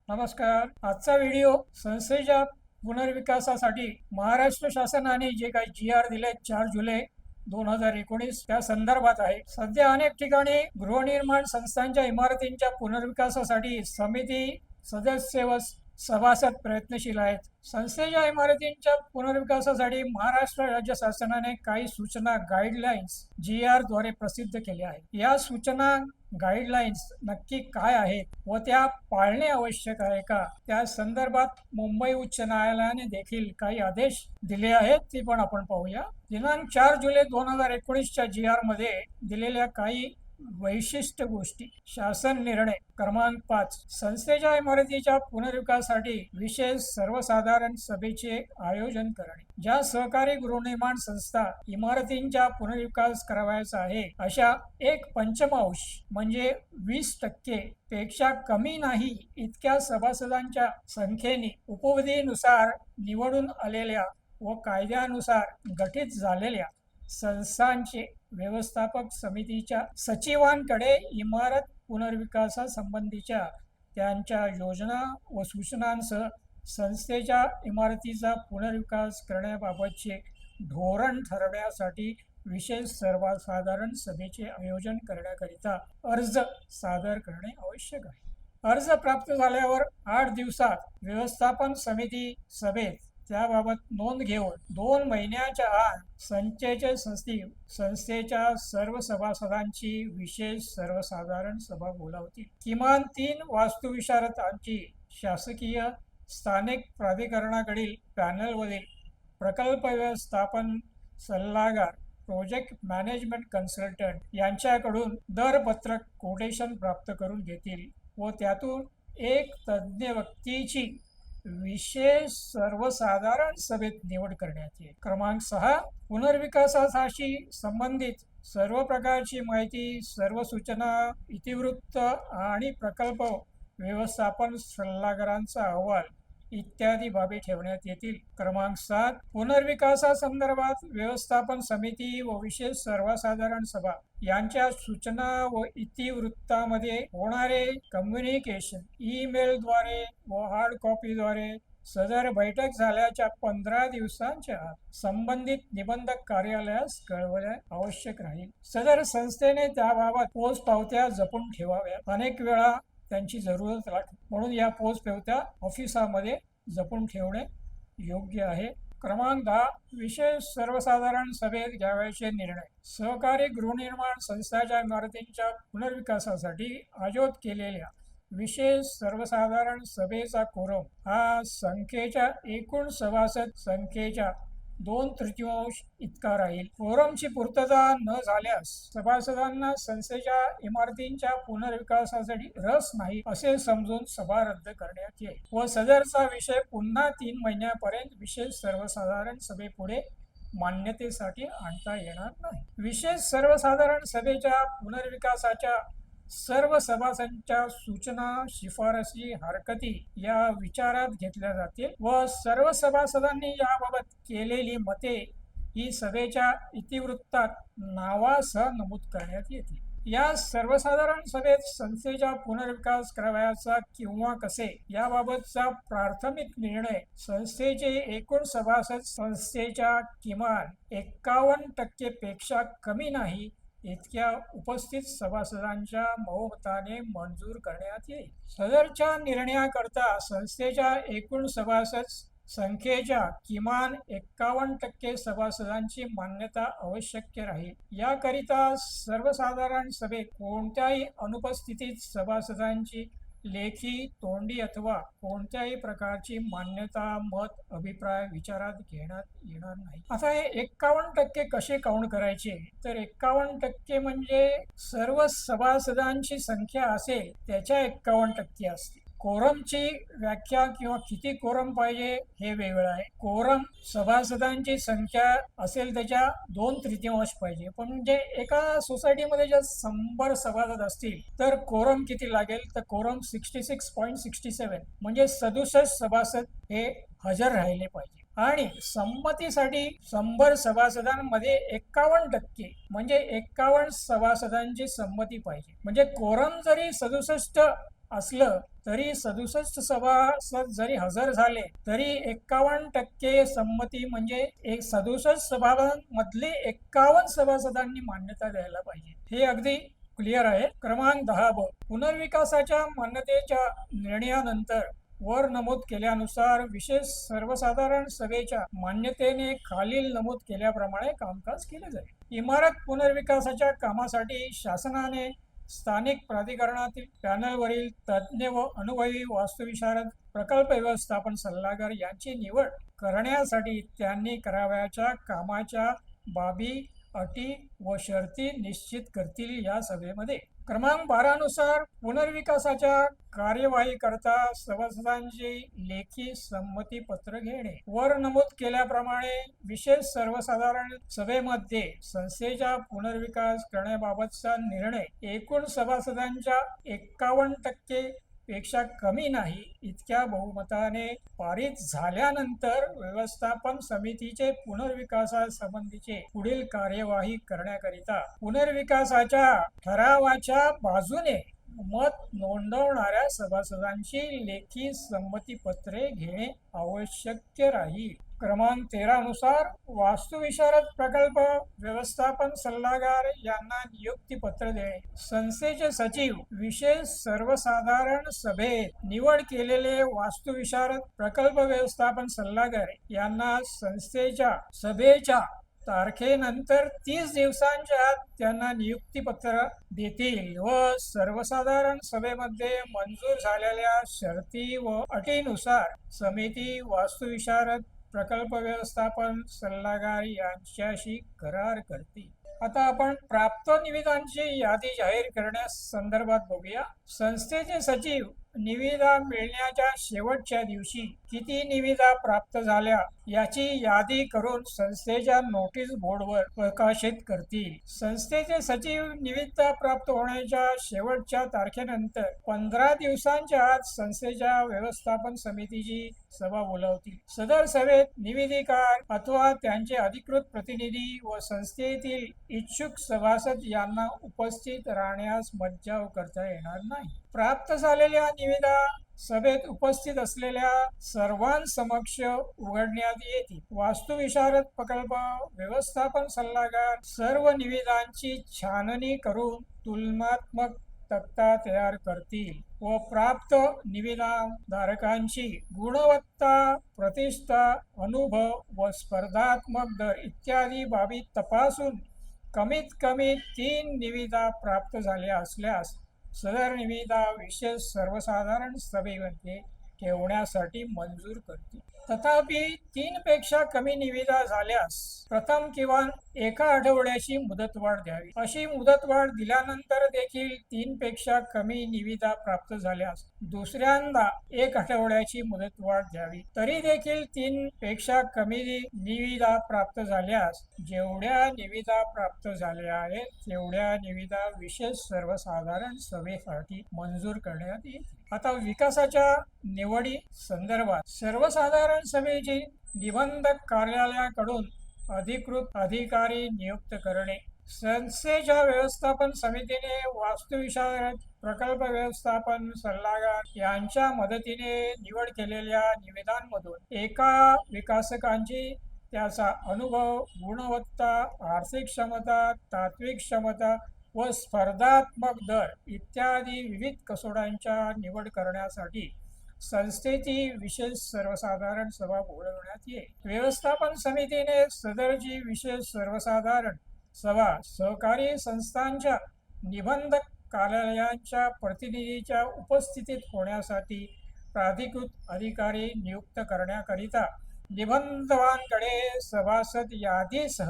नमस्कार. आजचा व्हिडिओ संस्थेच्या पुनर्विकासासाठी महाराष्ट्र शासनाने जे काही जी.आर. दिले 4 जुलै 2019 त्या संदर्भात आहे. सध्या अनेक ठिकाणी गृहनिर्माण संस्थांच्या इमारतींच्या पुनर्विकासासाठी समिती सदस्य व सभासद प्रयत्नशील आहेत. संस्थेच्या इमारतींच्या पुनर्विकासासाठी महाराष्ट्र राज्य शासनाने काही सूचना गाईडलाईन्स जी.आर. द्वारे प्रसिद्ध केल्या आहेत. या सूचना गाईडलाईन्स नक्की काय आहेत व त्या पाळणे आवश्यक आहे का, त्या संदर्भात मुंबई उच्च न्यायालयाने देखील काही आदेश दिले आहेत, ते पण आपण पाहूया. दिनांक 4 जुलै 2019च्या जी.आर. मध्ये दिलेल्या काही वैशिष्ट्य गोष्टी. शासन निर्णय क्रमांक 5, संस्थेच्या इमारतीच्या पुनर्विकासासाठी विशेष सर्वसाधारण सभेचे आयोजन करणे. ज्या सहकारी गृहनिर्माण संस्था इमारतींचा पुनर्विकास करावयाचा आहे अशा 1/5 म्हणजे 20% पेक्षा कमी नाही इतक्या सभासदांच्या संख्येने उपविधीनुसार निवडून आलेल्या व कायद्यानुसार गठीत झालेल्या संस्थांचे व्यवस्थापक समितीच्या सचिवांकडे इमारत पुनर्विकासासंबंधीच्या त्यांच्या योजना व सूचनांसह संस्थेच्या इमारतीचा पुनर्विकास करण्याबाबतचे धोरण ठरवण्यासाठी विशेष सर्वसाधारण सभेचे आयोजन करण्याकरिता अर्ज सादर करणे आवश्यक आहे. अर्ज प्राप्त झाल्यावर 8 दिवसात व्यवस्थापन समिती सभेत त्याबाबत नोंद घेऊन 2 महिन्याच्या आत संस्थेच्या सर्व सभासदांची विशेष सर्वसाधारण सभा बोलावतील. किमान 3 वास्तुविशारदांची शासकीय स्थानिक प्राधिकरणाकडील पॅनलवरील प्रकल्प व्यवस्थापन सल्लागार, प्रोजेक्ट मॅनेजमेंट कन्सल्टंट यांच्याकडून दरपत्रक कोटेशन प्राप्त करून घेतील व त्यातून एक तज्ज्ञ व्यक्तीची विशेष सर्वसाधारण सभेत निवड करण्यात येईल. क्रमांक 6, पुनर्विकासाशी संबंधित सर्व प्रकारची माहिती, सर्व सूचना, इतिवृत्त आणि प्रकल्प व्यवस्थापन सल्लागारांचा अहवाल इत्यादी बाबी ठेवण्यात येतील. क्रमांक 7, पुनर्विकासासंदर्भात व्यवस्थापन समिती व विशेष सर्वसाधारण सभा यांच्या सूचना व इतिवृत्तामध्ये होणारे कम्युनिकेशन ईमेलद्वारे व हार्ड कॉपीद्वारे सदर बैठक झाल्याच्या 15 दिवसांच्या आत संबंधित निबंधक कार्यालयास कळवणे आवश्यक राहील. सदर संस्थेने त्याबाबत पोचपावत्या जपून ठेवाव्यात. अनेक वेळा त्यांची जरूरत लागते, म्हणून या पोचपावत्या ऑफिसामध्ये जपून ठेवणे योग्य आहे. क्रमांक 10, विशेष सर्वसाधारण सभेत घ्यावयाचे निर्णय. सहकारी गृहनिर्माण संस्थांच्या इमारतींच्या पुनर्विकासासाठी आयोजित केलेल्या विशेष सर्वसाधारण सभेचा कोरम हा संख्येच्या एकूण सभासद संख्येच्या 2/3 इतका राहील. कोरमची पूर्तता न झाल्यास सभासदांना संस्थेच्या इमारतींच्या पुनर्विकासासाठी रस नाही असे समजून सभा रद्द करण्यात येईल व सदरचा विषय पुन्हा 3 महिन्यापर्यंत विशेष सर्वसाधारण सभेपुढे मान्यतेसाठी आणता येणार नाही. विशेष सर्वसाधारण सभेच्या पुनर्विकासाच्या सर्व सभासदांच्या सूचना, शिफारसी, हरकती या विचारात घेतल्या जातील व सर्व सभासदांनी याबाबत केलेली मते ही सभेच्या इतिवृत्तात नावासह नमूद करण्यात येतील. या सर्वसाधारण सभेत संस्थेचा पुनर्विकास करावयाचा किंवा कसे याबाबतचा प्राथमिक निर्णय संस्थेचे एकूण सभासद संस्थेच्या किमान 51% पेक्षा कमी नाही इतक्या उपस्थित सभासदांच्या बहुमताने मंजूर करण्यात येईल. सदरच्या निर्णयाकरता संस्थेच्या एकूण सभासद संख्येच्या किमान 51% सभासदांची मान्यता आवश्यक राहील. याकरिता सर्वसाधारण सभेत कोणत्याही अनुपस्थितीत सभासदांची लेखी, तोंडी अथवा कोणत्याही प्रकारची मान्यता, मत, अभिप्राय विचारात घेण्यात येणार नाही. आता हे 51% कसे काउंट करायचे, तर 51% म्हणजे सर्व सभासदांची संख्या असेल त्याच्या 51% असते. कोरमची व्याख्या किंवा किती कोरम पाहिजे हे वेगळं आहे. कोरम सभासदांची संख्या असेल त्याच्या 2/3 पाहिजे. पण म्हणजे एका सोसायटीमध्ये जर 100 सभासद असतील तर कोरम किती लागेल, तर कोरम 66.67 म्हणजे 67 सभासद हे हजर राहिले पाहिजे. आणि संमतीसाठी 100 सभासदांमध्ये 51% म्हणजे 51 सभासदांची संमती पाहिजे. म्हणजे कोरम जरी 67 असलं तरी 67 सभासद जरी हजर झाले तरी 51% संमती म्हणजे 67 सभासदांमधले 51 सभासदांनी मान्यता द्यायला पाहिजे. हे अगदी क्लिअर आहे. क्रमांक 10 पुनर्विकासाच्या मान्यतेच्या निर्णयानंतर वर नमूद केल्यानुसार विशेष सर्वसाधारण सभेच्या मान्यतेने खालील नमूद केल्याप्रमाणे कामकाज केले जाईल. इमारत पुनर्विकासाच्या कामासाठी शासनाने स्थानिक प्राधिकरणातील पॅनलवरील तज्ज्ञ व अनुभवी वास्तुविशारद प्रकल्प व्यवस्थापन सल्लागार यांची निवड करण्यासाठी त्यांनी करावयाच्या कामाच्या बाबी, अटी व शर्ती निश्चित करतील या सभेमध्ये. क्रमांक 12 नुसार पुनर्विकासाच्या कार्यवाही करता सभासदांची लेखी संमती पत्र घेणे. वर नमूद केल्याप्रमाणे विशेष सर्वसाधारण सभेमध्ये संस्थेचा पुनर्विकास करण्याबाबतचा निर्णय एकूण सभासदांच्या 51% पेक्षा कमी नाही इतक्या बहुमताने पारित झाल्यानंतर व्यवस्थापन समितीचे पुनर्विकासासंबंधीचे पुढील कार्यवाही करण्याकरिता पुनर्विकासाच्या ठरावाच्या बाजूने मत नोंदवणाऱ्या सभासदांची लेखी संमतीपत्रे घेणे आवश्यक राहील. क्रमांक 13 नुसार वास्तुविशारद प्रकल्प व्यवस्थापन सल्लागार यांना नियुक्तीपत्र देणे. संस्थेचे सचिव विशेष सर्वसाधारण सभेत निवड केलेले वास्तुविशारद प्रकल्प व्यवस्थापन सल्लागार यांना संस्थेच्या सभेच्या तारखेनंतर 30 दिवसांच्या आत त्यांना नियुक्तीपत्र देतील व सर्वसाधारण सभेमध्ये मंजूर झालेल्या शर्ती व अटीनुसार समिती वास्तुविशारद प्रकल्प व्यवस्थापन सल्लागार यांच्याशी करार करतील. आता आपण प्राप्त निविदांची यादी जाहीर करण्यास संदर्भात बघूया. संस्थेचे सचिव निविदा मिळण्याच्या शेवटच्या दिवशी किती निविदा प्राप्त झाल्या याची यादी करून संस्थेच्या नोटीस बोर्डवर प्रकाशित करतील. संस्थेचे सचिव निविदा प्राप्त होण्याच्या शेवटच्या तारखेनंतर 15 दिवसांच्या आत संस्थेच्या व्यवस्थापन समितीची सभा बोलावतील. सदर सभेत निवेदिकार अथवा त्यांचे अधिकृत प्रतिनिधी व संस्थेतील इच्छुक सभासद यांना उपस्थित राहण्यास मज्जाव करता येणार नाही. प्राप्त झालेल्या निविदा सभेत उपस्थित असलेल्या सर्वांसमक्ष उघडण्यात येतील. वास्तुविशारद प्रकल्प व्यवस्थापन सल्लागार सर्व निविदांची छाननी करून तुलनात्मक तक्ता तयार करतील व प्राप्त निविदाधारकांची गुणवत्ता, प्रतिष्ठा, अनुभव व स्पर्धात्मक दर इत्यादी बाबी तपासून कमीत कमी 3 निविदा प्राप्त झाल्या असल्यास सदर निविदा विशेष सर्वसाधारण सभेमध्ये ठेवण्यासाठी मंजूर करतील. तथापि 3 पेक्षा कमी निविदा झाल्यास प्रथम किमान 1 आठवड्याची मुदतवाढ द्यावी. अशी मुदतवाढ दिल्यानंतर देखील 3 पेक्षा कमी निविदा प्राप्त झाल्यास दुसऱ्यांदा 1 आठवड्याची मुदतवाढ द्यावी. तरी देखील 3 पेक्षा कमी निविदा प्राप्त झाल्यास जेवढ्या निविदा प्राप्त झाल्या आहेत तेवढ्या निविदा विशेष सर्वसाधारण सभेसाठी मंजूर करण्यात येतील. आता विकासाच्या निवडी संदर्भात सर्वसाधारण सभेची निबंधक कार्यालयाकडून अधिकृत अधिकारी नियुक्त करणे. संस्थेच्या व्यवस्थापन समितीने वास्तुविशारद प्रकल्प व्यवस्थापन सल्लागार यांच्या मदतीने निवड केलेल्या निविदांमधून एका विकासकांची त्याचा अनुभव, गुणवत्ता, आर्थिक क्षमता, तात्विक क्षमता व स्पर्धात्मक दर इत्यादी विविध कसोट्यांच्या निवड करण्यासाठी संस्थेची विशेष सर्वसाधारण सभा बोलवण्यात येईल. व्यवस्थापन समितीने सदरची विशेष सर्वसाधारण सभा सहकारी संस्थांच्या निबंधक कार्यालयांच्या प्रतिनिधीच्या उपस्थितीत होण्यासाठी प्राधिकृत अधिकारी नियुक्त करण्याकरिता निबंधकांकडे सभासद यादीसह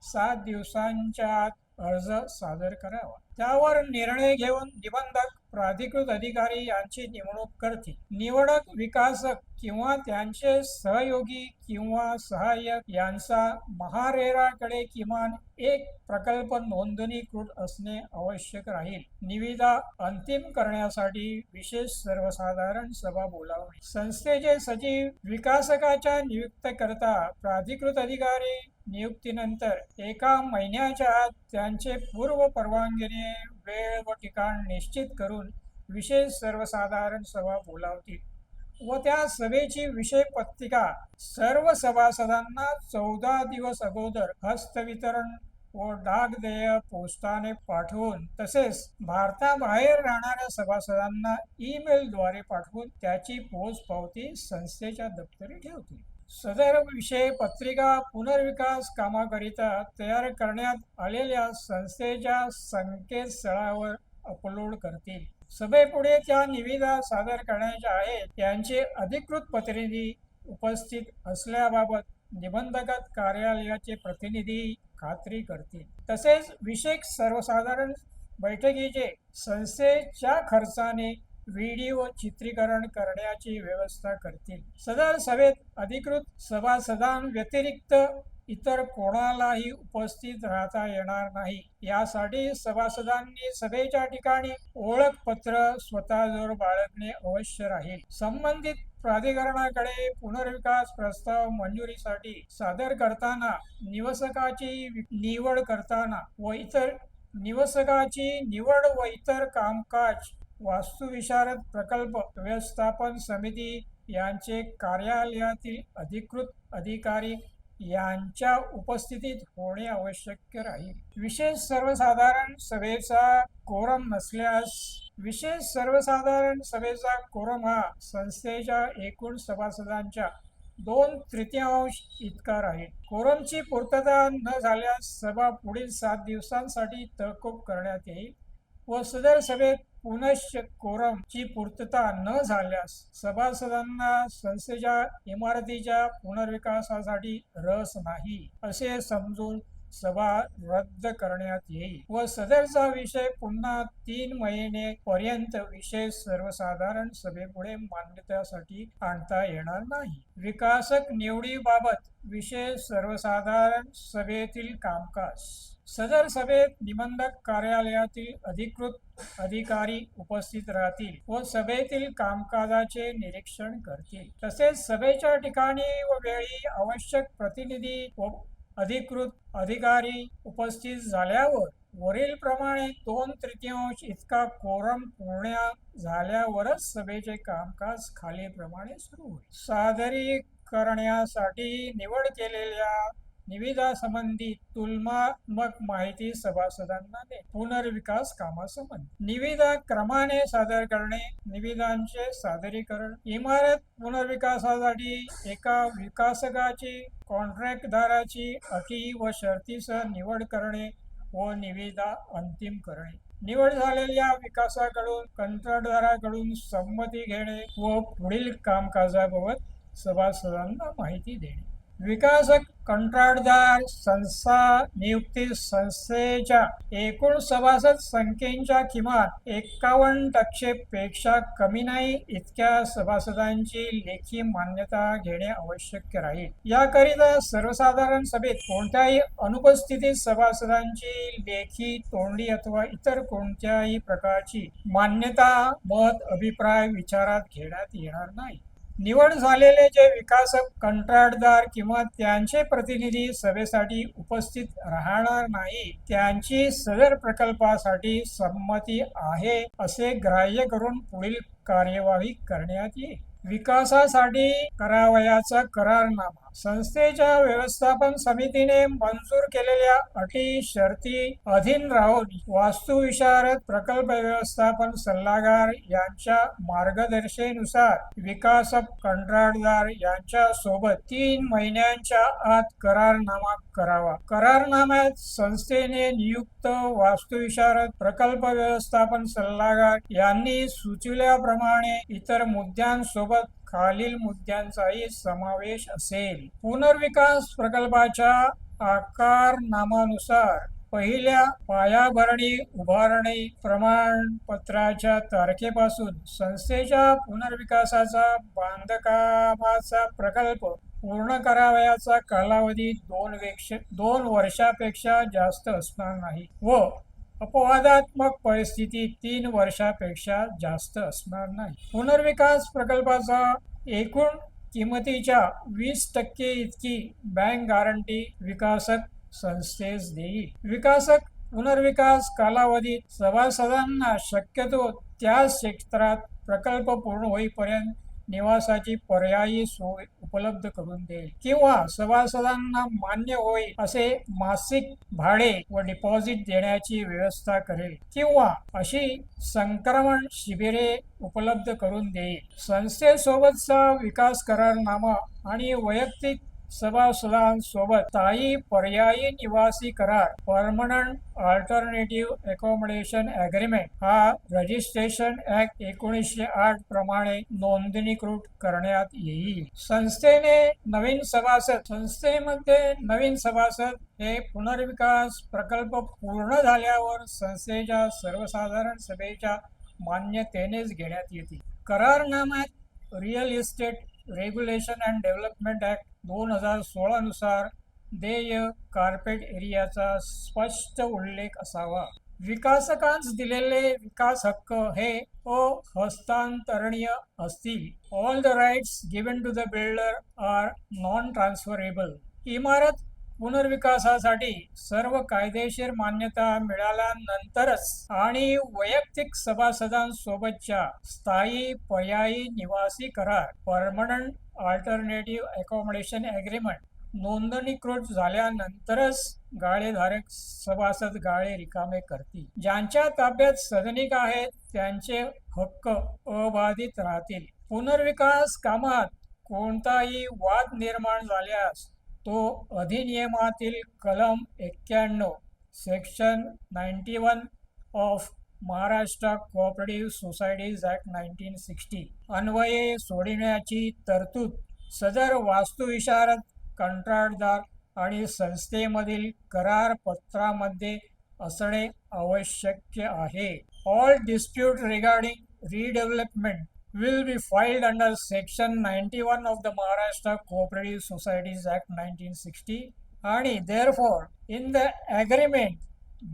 7 दिवसांच्या आत अर्ज सादर करावा. त्यावर निर्णय घेऊन निबंधक प्राधिकृत अधिकारी यांची नेमणूक करतील. निवडक विकासक किंवा त्यांचे सहयोगी किंवा सहाय्यक यांचा महारेराकडे किमान एक प्रकल्प नोंदणीकृत असणे आवश्यक राहील. निविदा अंतिम करण्यासाठी विशेष सर्वसाधारण सभा बोलावणे. संस्थेचे सचिव विकासकाच्या नियुक्तीकरता प्राधिकृत अधिकारी नियुक्तीनंतर 1 महिन्याच्या आत त्यांचे पूर्व परवानगीने वेळ व ठिकाण निश्चित करून विशेष सर्वसाधारण सभा बोलावतील व त्या सभेची विषय पत्रिका सर्व सभासदांना 14 दिवस अगोदर हस्तवितरण व डाक देय पोस्टाने पाठवून तसेच भारताबाहेर राहणाऱ्या सभासदांना ईमेलद्वारे पाठवून त्याची पोचपावती संस्थेच्या दप्तरी ठेवतील. सदर विषय पत्रिका पुनर्विकास कामाकरिता तयार करण्यात आलेल्या संस्थेच्या संकेतस्थळावर अपलोड करतील. सभेपुढे त्या निविदा सादर करण्याच्या आहेत त्यांचे अधिकृत प्रतिनिधी उपस्थित असल्याबाबत निबंधकात कार्यालयाचे प्रतिनिधी खात्री करतील. तसेच विशेष सर्वसाधारण बैठकीचे संस्थेच्या खर्चाने व्हिडिओ चित्रीकरण करण्याची व्यवस्था करतील. सदर सभेत अधिकृत सभासदांव्यतिरिक्त इतर कोणालाही उपस्थित राहता येणार नाही. यासाठी सभासदांनी सभेच्या ठिकाणी ओळखपत्र स्वतःजवळ बाळगणे अवश्य राहील. संबंधित प्राधिकरणाकडे पुनर्विकास प्रस्ताव मंजुरीसाठी सादर करताना निवसकाची निवड व इतर कामकाज वास्तुविशारद प्रकल्प व्यवस्थापन समिती यांचे कार्यालयातील अधिकृत अधिकारी यांच्या उपस्थितीत होणे आवश्यक राहील. विशेष सर्वसाधारण सभेचा कोरम नसल्यास विशेष सर्वसाधारण सभेचा कोरम हा संस्थेच्या एकूण सभासदांच्या 2/3 इतका राहील. कोरमची पूर्तता न झाल्यास सभा पुढील 7 दिवसांसाठी तहकूब करण्यात येईल व सदर सभेत पुनश्च कोरमची पूर्तता न झाल्यास सभासदांना संस्थेच्या इमारतीच्या पुनर्विकासासाठी रस नाही असे समजून सभा रद्द करण्यात येईल व सदरचा विषय पुन्हा 3 महिने पर्यंत विशेष सर्वसाधारण सभेपुढे मान्यतेसाठी आणता येणार नाही. विकासक निवडीबाबत विशेष सर्वसाधारण सभेतील कामकाज. सदर सभेत निबंधक कार्यालयातील अधिकृत अधिकारी उपस्थित राहतील व सभेतील कामकाजाचे निरीक्षण करतील. तसेच सभेच्या ठिकाणी व वेळी आवश्यक प्रतिनिधी व अधिकृत अधिकारी उपस्थित झाल्यावर वरील प्रमाणे 2/3 इतका कोरम पूर्ण झाल्यावरच सभेचे कामकाज खालीलप्रमाणे सुरू होईल. सादरीकरणासाठी निवड केलेल्या निविदा संबंधी तुलनात्मक माहिती सभासदांना दे. पुनर्विकास कामासंबंधी निविदा क्रमाने सादर करणे. निविदांचे सादरीकरण. इमारत पुनर्विकासासाठी एका विकासकाची कॉन्ट्रॅक्टदाराची अटी व शर्तीसह निवड करणे व निविदा अंतिम करणे. निवड झालेल्या विकासाकडून कंत्राटदाराकडून संमती घेणे व पुढील कामकाजाबाबत सभासदांना माहिती देणे. विकासक कंत्राटदार संस्था नियुक्ती. संस्थेच्या एकूण सभासद संख्येच्या किमान 51% पेक्षा कमी नाही इतक्या सभासदांची लेखी मान्यता घेणे आवश्यक राहील. याकरिता सर्वसाधारण सभेत कोणत्याही अनुपस्थितीत सभासदांची लेखी, तोंडी अथवा इतर कोणत्याही प्रकारची मान्यता, मत, अभिप्राय विचारात घेण्यात येणार नाही. निवड झालेले जे विकासक, कंत्राटदार किंवा त्यांचे प्रतिनिधी सभेसाठी उपस्थित राहणार नाही त्यांची सदर प्रकल्पासाठी संमती आहे असे ग्राह्य करून पुढील कार्यवाही करण्यात येईल. विकासासाठी करावयाचा करारनामा. संस्थेच्या व्यवस्थापन समितीने मंजूर केलेल्या अटी शर्ती अधीन राहून वास्तुविशारद प्रकल्प व्यवस्थापन सल्लागार यांच्या मार्गदर्शनानुसार विकासक कंत्राटदार यांच्या सोबत 3 महिन्यांच्या आत करारनामा करावा. करारनाम्यात संस्थेने नियुक्त वास्तुविशारद प्रकल्प व्यवस्थापन सल्लागार यांनी सुचविल्याप्रमाणे इतर मुद्द्यांसोबत खालील मुद्द्यांचाही समावेश असेल. पुनर्विकास प्रकल्पाच्या आकारनामानुसार पहिल्या पायाभरणी उभारणी प्रमाणपत्राच्या तारखेपासून संस्थेच्या पुनर्विकासाचा बांधकामाचा प्रकल्प पूर्ण करावयाचा कालावधी 2 वर्षापेक्षा जास्त असणार नाही व अपवादात्मक परिस्थिती 3 वर्षापेक्षा जास्त असणार नाही. पुनर्विकास प्रकल्पाचा एकूण किमतीच्या 20% इतकी बँक गॅरंटी विकासक संस्थेस देईल. विकासक पुनर्विकास कालावधीत सभासदांना शक्यतो त्या क्षेत्रात प्रकल्प पूर्ण होईपर्यंत निवासाची पर्यायी सोय उपलब्ध करून देईल किंवा सभासदांना मान्य होईल असे मासिक भाडे व डिपॉझिट देण्याची व्यवस्था करेल किंवा अशी संक्रमण शिबिरे उपलब्ध करून देईल. संस्थेसोबतचा विकास करारनामा आणि वैयक्तिक सभासदांसोबत स्थायी पर्यायी निवासी करार परमनंट अल्टरनेटिव्ह अकोमोडेशन ॲग्रीमेंट हा रजिस्ट्रेशन ॲक्ट 1908 प्रमाणे नोंदणीकृत करण्यात येईल. संस्थेमध्ये नवीन सभासद हे पुनर्विकास प्रकल्प पूर्ण झाल्यावर संस्थेच्या सर्वसाधारण सभेच्या मान्यतेनेच घेण्यात येतील. करारनाम्यात real estate regulation and development act 2016 नुसार देय कार्पेट एरियाचा स्पष्ट उल्लेख असावा. विकासकांस दिलेले विकास हक्क हे अहस्तांतरणीय असतील. All the rights given to the builder are non transferable. इमारत पुनर्विकासासाठी सर्व कायदेशीर मान्यता मिळाल्यानंतरच आणि वैयक्तिक सभासदांसोबतच्या स्थायी पर्यायी निवासी करार परमनंट अल्टरनेटिव्ह अकोमोडेशन ॲग्रीमेंट नोंदणीकृत झाल्यानंतरच गाळेधारक सभासद गाळे रिकामे करतील. ज्यांच्या ताब्यात सदनिक आहेत त्यांचे हक्क अबाधित राहतील. पुनर्विकास कामात कोणताही वाद निर्माण झाल्यास तो अधिनियमातील कलम 91 section 91 of Maharashtra cooperative societies act 1960 अन्वये सोडविण्याची तरतूद सदर वास्तुविशारद कंत्राटदार आणि संस्थेमधील करार पत्रामध्ये असणे आवश्यक आहे. All dispute regarding redevelopment will be filed under section 91 of the Maharashtra Cooperative Societies Act 1960 आणि therefore in the agreement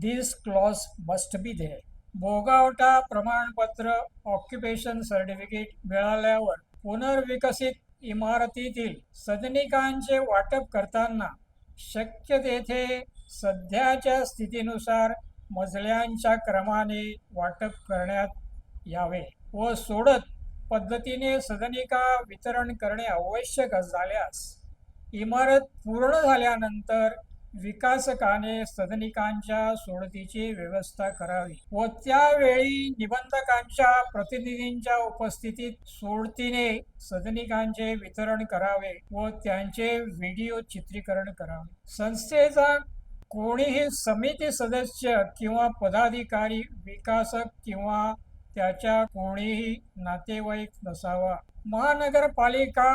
this clause must be there. भोगावटा प्रमाणपत्र ऑक्युपेशन सर्टिफिकेट मिळाल्यावर पुनर्विकसित इमारतीतील सदनिकांचे वाटप करताना शक्य तेथे सध्याच्या स्थितीनुसार मजल्यांच्या क्रमाने वाटप करण्यात यावे व सोडत पद्धतीने सदनिका वितरण करणे आवश्यक झाल्यास इमारत पूर्ण झाल्यानंतर विकासकाने सदनिकांच्या सोडतीची व्यवस्था करावी व त्यावेळी निबंधकांच्या प्रतिनिधींच्या उपस्थितीत सोडतीने सदनिकांचे वितरण करावे व त्यांचे व्हिडिओ चित्रीकरण करावे. संस्थेचा कोणीही समिती सदस्य किंवा पदाधिकारी विकासक किंवा त्याच्या कोणीही नातेवाईक नसावा. महानगरपालिका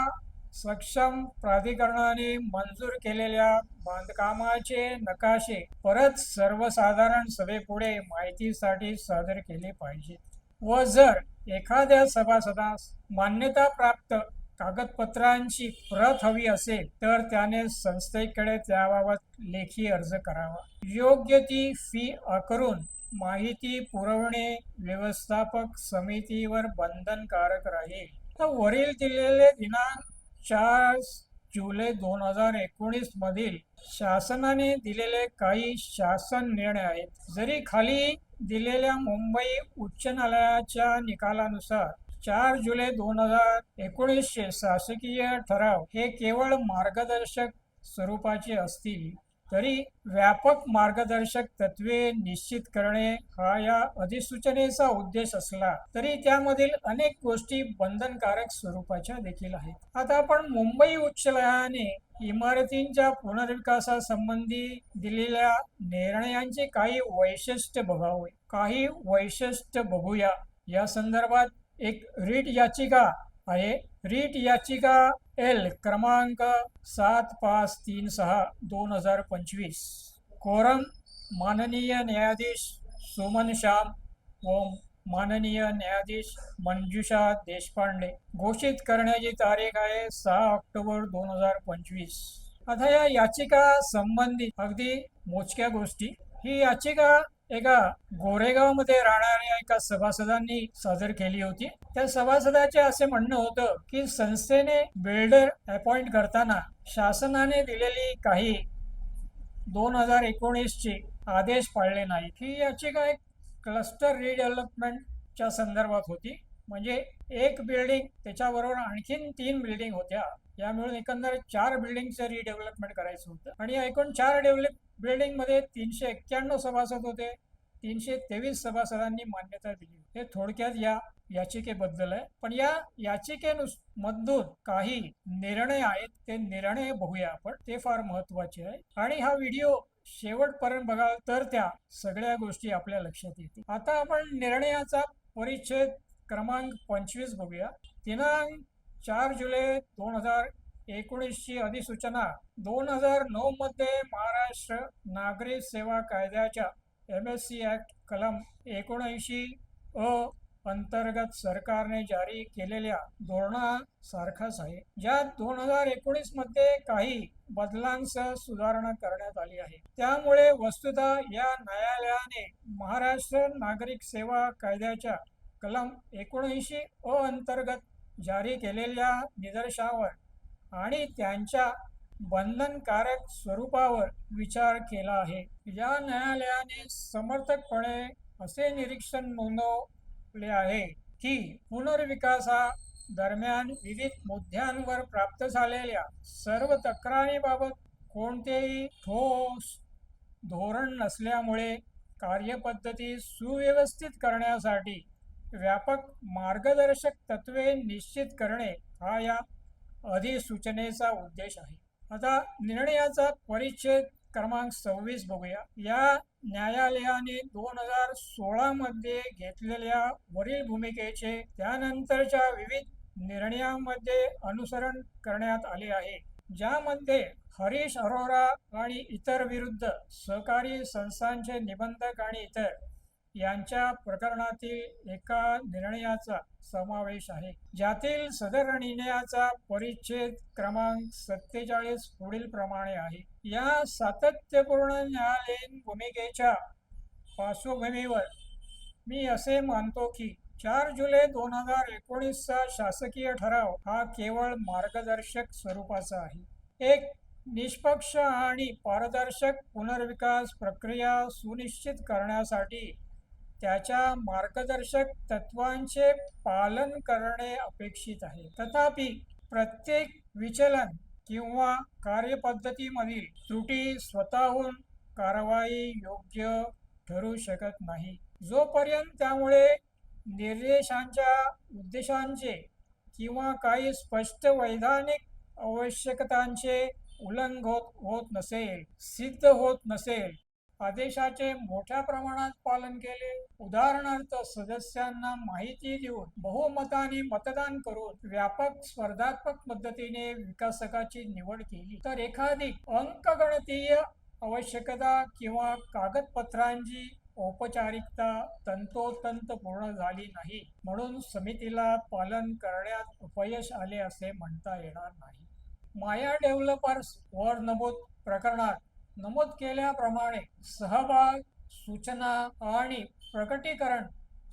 सक्षम प्राधिकरणाने मंजूर केलेल्या बांधकामाचे नकाशे परत सर्वसाधारण सभेपुढे माहितीसाठी सादर केले पाहिजे व जर एखाद्या सभासदास मान्यताप्राप्त कागदपत्रांची प्रत हवी असेल तर त्याने संस्थेकडे त्याबाबत लेखी अर्ज करावा. योग्य ती फी आकारून माहिती पुरवणे व्यवस्थापक समितीवर बंधनकारक राहील. तर वरील दिलेले दिनांक 4 जुलै 2019 मधील शासनाने दिलेले काही शासन निर्णय आहेत. जरी खाली दिलेल्या मुंबई उच्च न्यायालयाच्या निकालानुसार 4 जुलै 2019 शासकीय ठराव हे केवळ मार्गदर्शक स्वरूपाचे असतील तरी व्यापक मार्गदर्शक तत्वे निश्चित करणे हा या अधिसूचनेचा उद्देश असला तरी त्यामधील अनेक गोष्टी बंधनकारक स्वरूपाच्या देखील आहेत. आता आपण मुंबई उच्च न्यायालयाने इमारतींच्या पुनर्विकासासंबंधी दिलेल्या निर्णयांचे काही वैशिष्ट्य बघूया. या संदर्भात एक रीट याचिका आहे. रीट याचिका एल क्रमांक 7536/2025. कोरम माननीय न्यायाधीश सुमन श्याम व माननीय न्यायाधीश मंजुषा देशपांडे घोषित करण्याची तारीख आहे 6 ऑक्टोबर 2025. आता या याचिका संबंधित अगदी मोजक्या गोष्टी. ही याचिका एका गोरेगावमध्ये राहणाऱ्या एका सभासदांनी सादर केली होती. त्या सभासदाचे असे म्हणणं होतं की संस्थेने बिल्डर अपॉइंट करताना शासनाने दिलेली काही 2019ची आदेश पाळले नाही. ही याचिका एक क्लस्टर रिडेव्हलपमेंटच्या संदर्भात होती. म्हणजे एक बिल्डिंग त्याच्याबरोबर आणखीन 3 बिल्डिंग होत्या. या मिळून एकंदर 4 बिल्डिंगचं रिडेव्हलपमेंट करायचं होतं आणि एकूण 4 बिल्डिंग मध्ये 391 सभासद होते. 323 सभासदांनी मान्यता दिली. हे थोडक्यात या याचिकेबद्दल आहे. पण या याचिकेमधून काही निर्णय आहेत, ते निर्णय बघूया आपण. ते फार महत्वाचे आहे आणि हा व्हिडिओ शेवटपर्यंत बघाल तर त्या सगळ्या गोष्टी आपल्या लक्षात येतील. आता आपण निर्णयाचा परिच्छेद क्रमांक 25 बघूया. दिनांक 4 जुलै 2019ची अधिसूचना 2009 मध्ये महाराष्ट्र नागरिक सेवा कायद्याच्या MSC ऍक्ट कलम 79 अंतर्गत सरकारने जारी केलेल्या धोरणासारखाच आहे, ज्यात 2019 मध्ये काही बदलांसह सुधारणा करण्यात आली आहे. त्यामुळे वस्तुतः या न्यायालयाने महाराष्ट्र नागरिक सेवा कायद्याच्या कलम 79 अंतर्गत जारी केलेल्या निदर्शनावर आणि त्यांच्या बंधनकारक स्वरूपावर विचार केला आहे. या न्यायालयाने समर्थकपणे असे निरीक्षण नोंदवले आहे की पुनर्विकासा दरम्यान विविध मुद्द्यांवर प्राप्त झालेल्या सर्व तक्रारीबाबत कोणतेही ठोस धोरण नसल्यामुळे कार्यपद्धती सुव्यवस्थित करण्यासाठी व्यापक मार्गदर्शक तत्वे निश्चित करणे हा या अधिसूचनेचा उद्देश आहे. आता निर्णयाचा परिच्छेद क्रमांक 26 बघूया. या न्यायालयाने 2016 मध्ये घेतलेल्या वरील भूमिकेचे त्यानंतरच्या विविध निर्णयांमध्ये अनुसरण करण्यात आले आहे, ज्यामध्ये हरीश अरोरा आणि इतर विरुद्ध सहकारी संस्थांचे निबंधक आणि इतर यांच्या प्रकरणातील एका निर्णयाचा समावेश आहे, ज्यातील सदर निर्णयाचा परिच्छेद क्रमांक 47 पुढील प्रमाणे आहे. या सातत्यपूर्ण न्यायालयीन भूमिकेच्या पार्श्वभूमीवर मी असे मानतो की 4 जुलै 2019चा शासकीय ठराव हा केवळ मार्गदर्शक स्वरूपाचा आहे. एक निष्पक्ष आणि पारदर्शक पुनर्विकास प्रक्रिया सुनिश्चित करण्यासाठी त्याच्या मार्गदर्शक तत्वांचे पालन करणे अपेक्षित आहे. तथापि प्रत्येक विचलन किंवा कार्यपद्धतीमधील त्रुटी स्वतःहून कारवाई योग्य ठरू शकत नाही, जोपर्यंत त्यामुळे निर्देशांच्या उद्देशांचे किंवा काही स्पष्ट वैधानिक आवश्यकतांचे उल्लंघन होत नसेल, सिद्ध होत नसेल. आदेशाचे मोठ्या प्रमाणात पालन केले, उदाहरणार्थ सदस्यांना माहिती देऊन बहुमताने मतदान करून व्यापक स्पर्धात्मक पद्धतीने विकासकाची निवड केली, तर एखादी अंकगणितीय आवश्यकता किंवा कागदपत्रांची औपचारिकता तंतोतंत पूर्ण झाली नाही म्हणून समितीला पालन करण्यात अपयश आले असे म्हणता येणार नाही. माया डेव्हलपर्स वर नमूद प्रकरणात नमूद केल्याप्रमाणे सहभाग, सूचना आणि प्रकटीकरण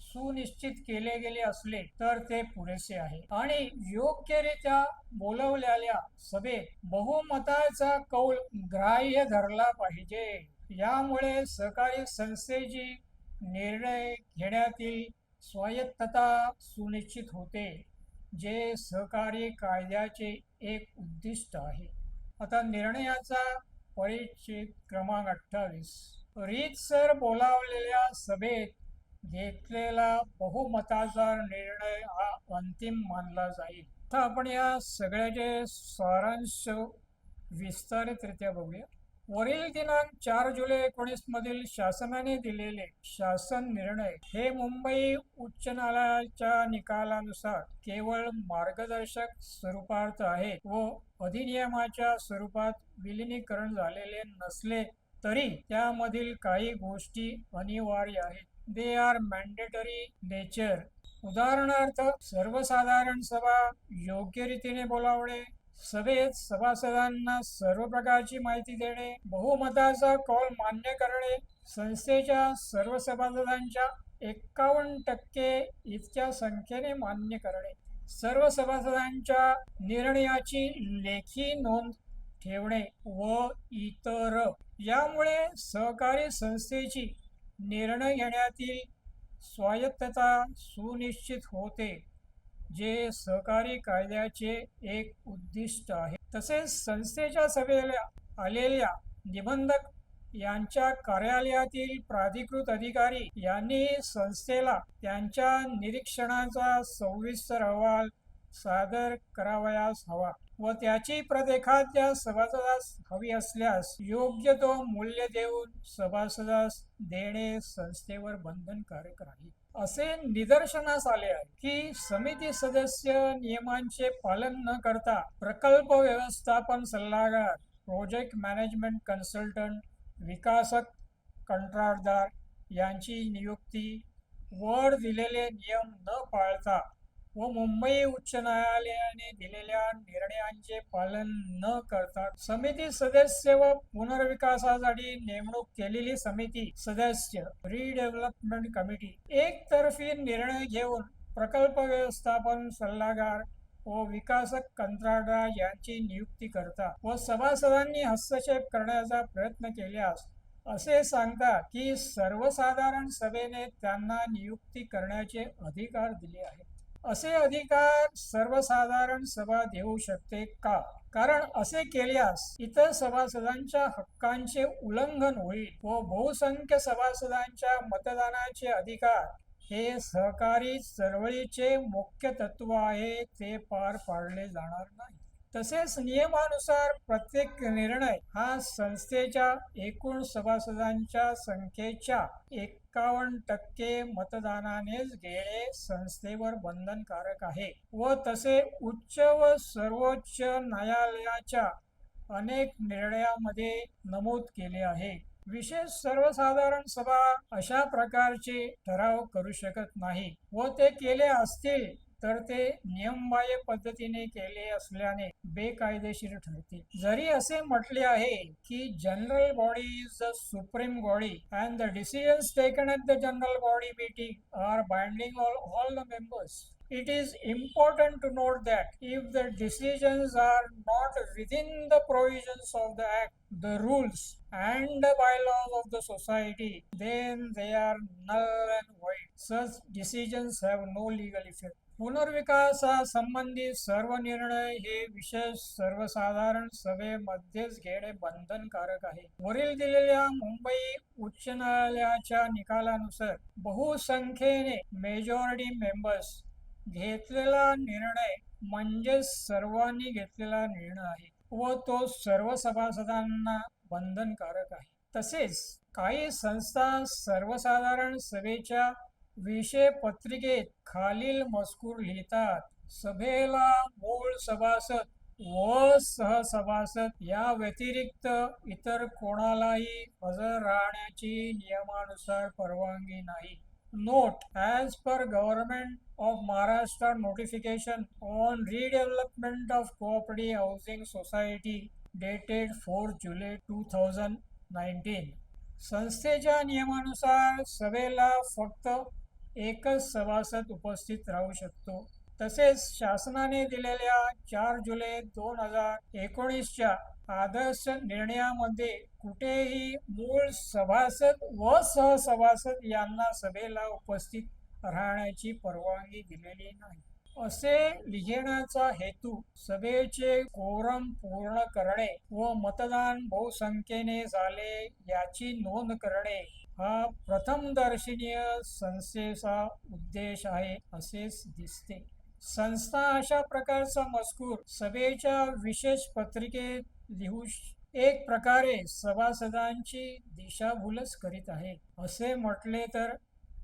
सुनिश्चित केले गेले असले तर ते पुरेसे आहे आणि योग्यरित्या बोलवलेल्या सभेत बहुमताचा कौल ग्राह्य धरला पाहिजे. यामुळे सहकारी संस्थेची निर्णय घेण्यातील स्वायत्तता सुनिश्चित होते, जे सहकारी कायद्याचे एक उद्दिष्ट आहे. आता निर्णयाचा परिच्छेद क्रमांक 28. रीतसर बोलावलेल्या सभेत घेतलेला बहुमताचा निर्णय हा अंतिम मानला जाईल. आता आपण या सगळ्याचे सारांश विस्तारितरित्या बघूया. वरील दिनांक 4 जुलै 19 मधील शासनाने दिलेले शासन निर्णय हे मुंबई उच्च न्यायालयाच्या निकालानुसार केवळ मार्गदर्शक स्वरूपात आहेत व अधिनियमाच्या स्वरूपात विलिनीकरण झालेले नसले तरी त्यामधील काही गोष्टी अनिवार्य आहेत. They are mandatory nature. उदाहरणार्थ, सर्वसाधारण सभा योग्य रीतीने बोलावणे, सभेत सभासदांना सर्व प्रकारची माहिती देणे, बहुमताचा कौल मान्य करणे, संस्थेच्या सर्व सभासदांच्या 51% इतक्या संख्येने मान्य करणे, सर्व सभासदांच्या निर्णयाची लेखी नोंद ठेवणे व इतर. यामुळे सहकारी संस्थेची निर्णय घेण्यातील स्वायत्तता सुनिश्चित होते, जे सहकारी कायद्याचे एक उद्दिष्ट आहे. तसेच संस्थेच्या सभेला आलेल्या निबंधक यांच्या कार्यालयातील प्राधिकृत अधिकारी यांनी संस्थेला त्यांच्या निरीक्षणाचा सविस्तर अहवाल सादर करावयास हवा व त्याची प्रत एखाद्या सभासदास हवी असल्यास योग्य तो मूल्य देऊन सभासदास देणे संस्थेवर बंधनकारक राहील. असे निदर्शनास आले आहे की समिती सदस्य नियमांचे पालन न करता प्रकल्प व्यवस्थापन सल्लागार, प्रोजेक्ट मॅनेजमेंट कन्सल्टंट, विकासक कंत्राटदार यांची नियुक्ती, वर दिलेले नियम न पाळता व मुंबई उच्च न्यायालयाने दिलेल्या निर्णयांचे पालन न करता समिती सदस्य व पुनर्विकासासाठी नेमणूक केलेली समिती सदस्य रिडेव्हलपमेंट कमिटी एकतर्फी निर्णय घेऊन प्रकल्प व्यवस्थापन सल्लागार व विकासक कंत्राटदार यांची नियुक्ती करतात व सभासदांनी हस्तक्षेप करण्याचा प्रयत्न केल्यास असे सांगतात की सर्वसाधारण सभेने त्यांना नियुक्ती करण्याचे अधिकार दिले आहेत. असे अधिकार सर्वसाधारण सभा देऊ शकते का? कारण असे केल्यास इतर सभासदांच्या हक्कांचे उल्लंघन होईल व बहुसंख्य सभासदांच्या मतदानाचे अधिकार हे सहकारी चळवळीचे मुख्य तत्व आहे, ते पार पाडले जाणार नाही. तसेच नियमानुसार प्रत्येक निर्णय हा संस्थेच्या एकूण सभासदांच्या संख्येच्या 51% मतदानानेच घेणे संस्थेवर बंधनकारक आहे व तसे उच्च व सर्वोच्च न्यायालयाच्या अनेक निर्णयामध्ये नमूद केले आहे. विशेष सर्वसाधारण सभा अशा प्रकारचे ठराव करू शकत नाही व ते केले असतील तर ते नियमबाह्य पद्धतीने केले असल्याने बेकायदेशीर ठरते. जरी असे म्हटले आहे की general body is the supreme body and the decisions taken at the general body meeting are binding on all the members, it is important to note that if the decisions are not within the provisions of the Act, the rules and the bylaws of the society, then they are null and void. Such decisions have no legal effect. पुनर्विकासासंबंधी सर्व निर्णय हे विशेष सर्वसाधारण सभेमध्येच घेणे बंधनकारक आहे. वरील दिलेल्या मुंबई उच्च न्यायालयाच्या निकालानुसार बहुसंख्येने मेजॉरिटी मेंबर्स घेतलेला निर्णय म्हणजे सर्वांनी घेतलेला निर्णय आहे व तो सर्व सभासदांना बंधनकारक आहे. तसेच काही संस्था सर्वसाधारण सभेच्या विषय पत्रिकेत खालील मजकूर लिहितात: सभेला मूळ सभासद व सहसभासद या व्यतिरिक्त इतर कोणालाही हजर राहण्याची नियमानुसार परवानगी नाही. Note, as per Government of Maharashtra notification on redevelopment of cooperative housing society dated 4 July 2019, संस्थेच्या नियमानुसार सभेला फक्त एकच सभासद उपस्थित राहू शकतो. तसेच शासनाने दिलेल्या 4 जुलै 2019च्या आदर्श निर्णयामध्ये कुठेही मूळ सभासद व सहसभासद यांना सभेला उपस्थित राहण्याची परवानगी दिलेली नाही. असे लिहिण्याचा हेतू सभेचे कोरम पूर्ण करणे व मतदान बहुसंख्येने झाले याची नोंद करणे हा प्रथमदर्शनीय संस्थेचा उद्देश आहे असेच दिसते. संस्था अशा प्रकारचा मजकूर सभेच्या विशेष पत्रिकेत लिहू एक प्रकारे सभासदांची दिशाभूलच करीत आहे असे म्हटले तर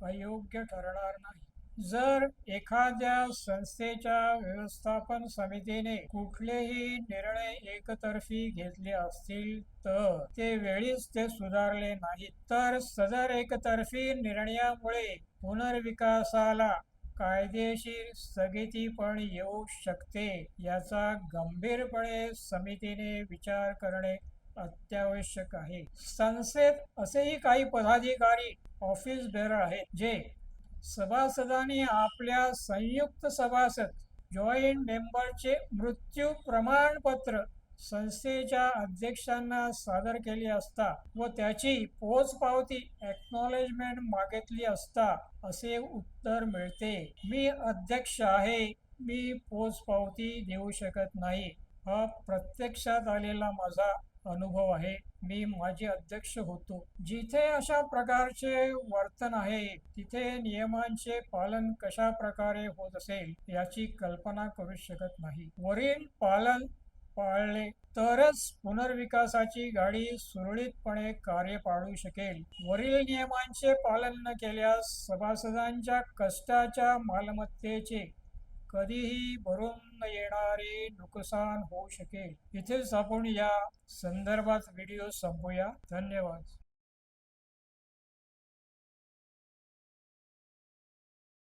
अयोग्य ठरणार नाही. जर एखाद्या संस्थेच्या व्यवस्थापन समितीने कुठलेही निर्णय एकतर्फी घेतले असतील तर ते वेळीच ते सुधारले नाहीत तर सदर एकतर्फी निर्णयामुळे पुनर्विकासाला कायदेशीर स्थगिती पण येऊ शकते. याचा गंभीरपणे समितीने विचार करणे अत्यावश्यक आहे. संस्थेत असेही काही पदाधिकारी, ऑफिस बेअरर आहेत जे सभासदांनी आपल्या संयुक्त सभासद जॉईंट मेंबरचे मृत्यू प्रमाणपत्र संस्थेच्या अध्यक्षांना सादर केले असता व त्याची पोचपावती एक्नॉलेजमेंट मागितली असता असे उत्तर मिळते. मी अध्यक्ष आहे, मी पोचपावती देऊ शकत नाही. हा प्रत्यक्षात आलेला माझा अनुभव आहे. मी माजी अध्यक्ष होतो. जिथे अशा प्रकारचे वर्तन आहे तिथे नियमांचे पालन कशा प्रकारे होत असेल याची कल्पना करू शकत नाही. वरील पालन पाळले तरच पुनर्विकासाची गाडी सुरळीतपणे कार्य पाडू शकेल. वरील नियमांचे पालन न केल्यास सभासदांच्या कष्टाच्या मालमत्तेचे कधीही भरून न येणारे नुकसान होऊ शकेल. इथेच आपण या संदर्भात व्हिडिओ संपवूया. धन्यवाद.